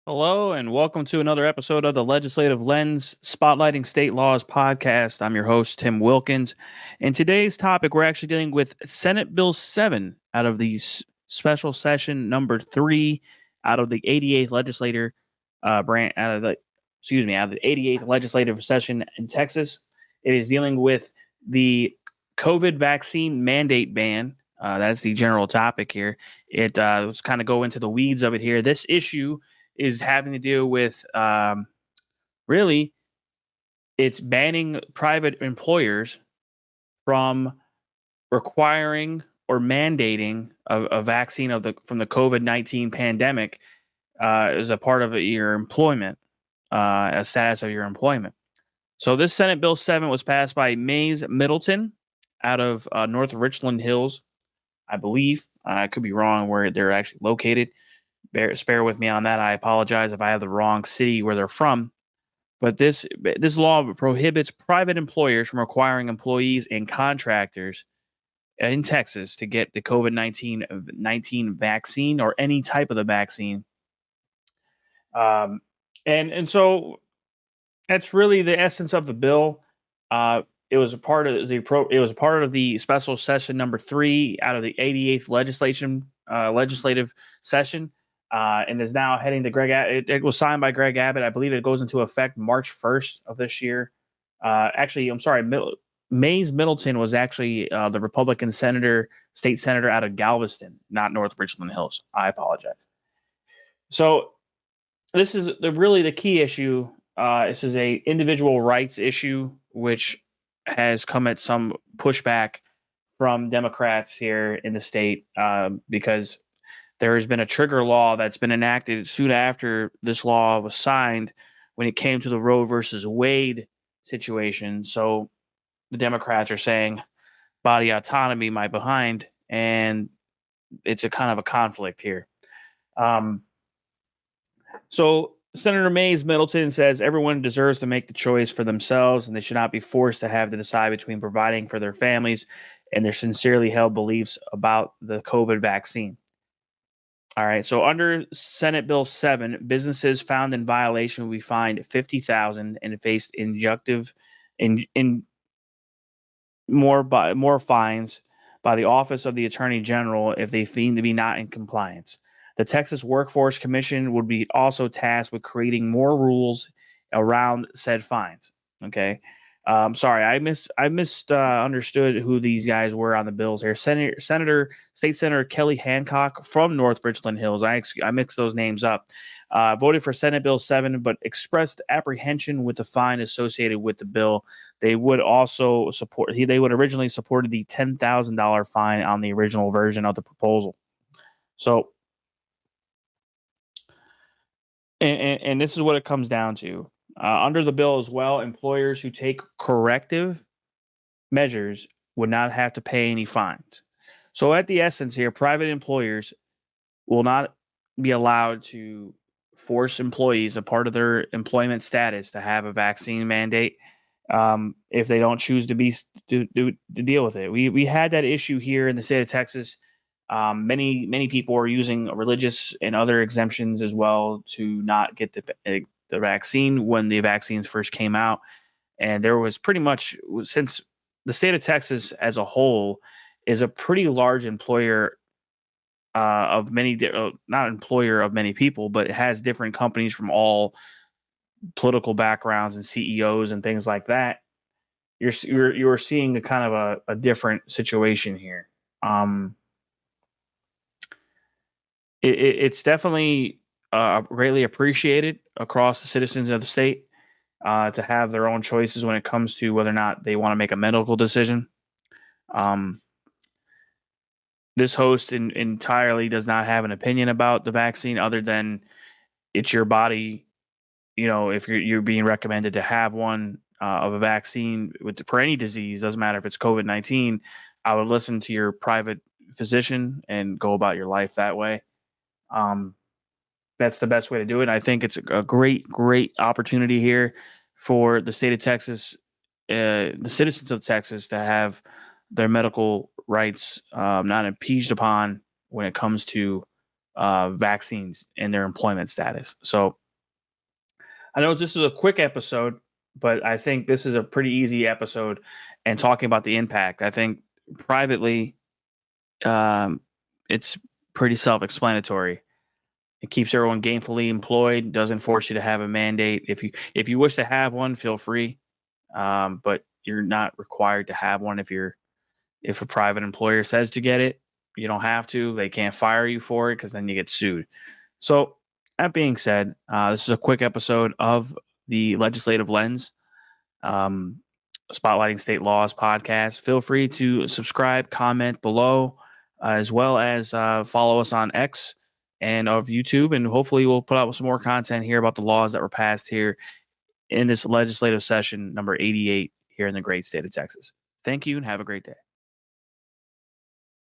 Hello, and welcome to another episode of the Legislative Lens Spotlighting State Laws podcast. I'm your host, Tim Wilkins. And today's topic, we're actually dealing with Senate Bill 7 out of the special session number 3 out of the 88th legislator branch, out of the 88th legislative session in Texas. It is dealing with the COVID vaccine mandate ban. That's the general topic here. Let's kind of go into the weeds of it here. This issue is having to do with really it's banning private employers from requiring or mandating a vaccine from the COVID-19 pandemic as a part of your employment, a status of your employment. So this Senate Bill 7 was passed by Mays Middleton out of North Richland Hills, I believe. I could be wrong where they're actually located. Spare with me on that. I apologize if I have the wrong city where they're from. But this law prohibits private employers from requiring employees and contractors in Texas to get the COVID-19 vaccine or any type of the vaccine. And so that's really the essence of the bill. It was a part of the special session number 3 out of the 88th legislative session. And is now heading to it was signed by Greg Abbott. I believe it goes into effect March 1st of this year. Actually, I'm sorry. Mays Middleton was actually the Republican state senator out of Galveston, not North Richland Hills. I apologize. So this is really the key issue. This is a individual rights issue, which has come at some pushback from Democrats here in the state because there has been a trigger law that's been enacted soon after this law was signed when it came to the Roe versus Wade situation. So the Democrats are saying body autonomy, my behind, and it's a kind of a conflict here. So Senator Mays Middleton says everyone deserves to make the choice for themselves, and they should not be forced to have to decide between providing for their families and their sincerely held beliefs about the COVID vaccine. All right. So under Senate Bill 7, businesses found in violation will be fined $50,000 and face more fines by the Office of the Attorney General if they deem to be not in compliance. The Texas Workforce Commission would be also tasked with creating more rules around said fines. Okay. Sorry, I misunderstood who these guys were on the bills here. State Senator Kelly Hancock from North Richland Hills. I mixed those names up. Voted for Senate Bill 7, but expressed apprehension with the fine associated with the bill. They would also support. They would originally supported the $10,000 fine on the original version of the proposal. So, and this is what it comes down to. Under the bill as well, employers who take corrective measures would not have to pay any fines. So at the essence here, private employers will not be allowed to force employees, a part of their employment status, to have a vaccine mandate if they don't choose to deal with it. We had that issue here in the state of Texas. Many people are using religious and other exemptions as well to not get the vaccine when the vaccines first came out. And there was pretty much, since the state of Texas as a whole is a pretty large employer of many, not employer of many people, but it has different companies from all political backgrounds and CEOs and things like that. You're seeing a kind of a different situation here. It's definitely greatly appreciated across the citizens of the state to have their own choices when it comes to whether or not they want to make a medical decision. This host entirely does not have an opinion about the vaccine other than it's your body. You know, if you're being recommended to have one of a vaccine for any disease, doesn't matter if it's COVID-19, I would listen to your private physician and go about your life that way. That's the best way to do it. I think it's a great opportunity here for the state of Texas, the citizens of Texas, to have their medical rights not impinged upon when it comes to vaccines in their employment status. So I know this is a quick episode, but I think this is a pretty easy episode. And talking about the impact, I think privately, it's pretty self-explanatory. It keeps everyone gainfully employed, doesn't force you to have a mandate. If you wish to have one, feel free, but you're not required to have one. If a private employer says to get it, you don't have to. They can't fire you for it because then you get sued. So that being said, this is a quick episode of the Legislative Lens, Spotlighting State Laws podcast. Feel free to subscribe, comment below, as well as follow us on X and of YouTube. And hopefully we'll put out some more content here about the laws that were passed here in this legislative session number 88 here in the great state of Texas. Thank you and have a great day.